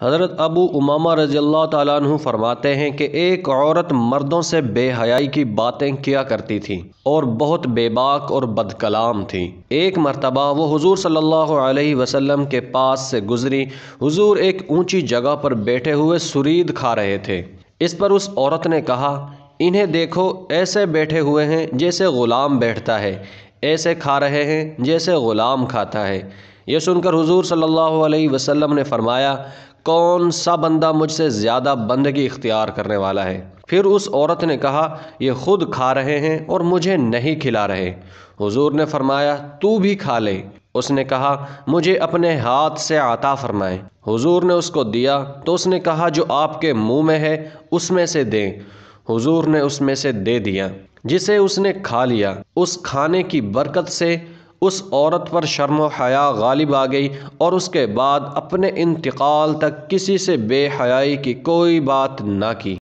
حضرت ابو امامہ رضی اللہ تعالیٰ عنہ فرماتے ہیں کہ ایک عورت مردوں سے بے حیائی کی باتیں کیا کرتی تھی اور بہت بے باک اور بد کلام تھی۔ ایک مرتبہ وہ حضور صلی اللہ علیہ وسلم کے پاس سے گزری۔ حضور ایک اونچی جگہ پر بیٹھے ہوئے سرید کھا رہے تھے۔ اس پر اس عورت نے کہا، انہیں دیکھو، ایسے بیٹھے ہوئے ہیں جیسے غلام بیٹھتا ہے، ایسے کھا رہے ہیں جیسے غلام کھاتا ہے۔ یہ سن کر حضور صلی اللہ علیہ وسلم نے فرمایا، کون سا بندہ مجھ سے زیادہ بندگی اختیار کرنے والا ہے؟ پھر اس عورت نے کہا، یہ خود کھا رہے ہیں اور مجھے نہیں کھلا رہے۔ حضور نے فرمایا، تو بھی کھا لے۔ اس نے کہا، مجھے اپنے ہاتھ سے عطا فرمائیں۔ حضور نے اس کو دیا تو اس نے کہا، جو آپ کے منہ میں ہے اس میں سے دیں۔ حضور نے اس میں سے دے دیا، جسے اس نے کھا لیا۔ اس کھانے کی برکت سے اس عورت پر شرم و حیا غالب آ گئی اور اس کے بعد اپنے انتقال تک کسی سے بے حیائی کی کوئی بات نہ کی۔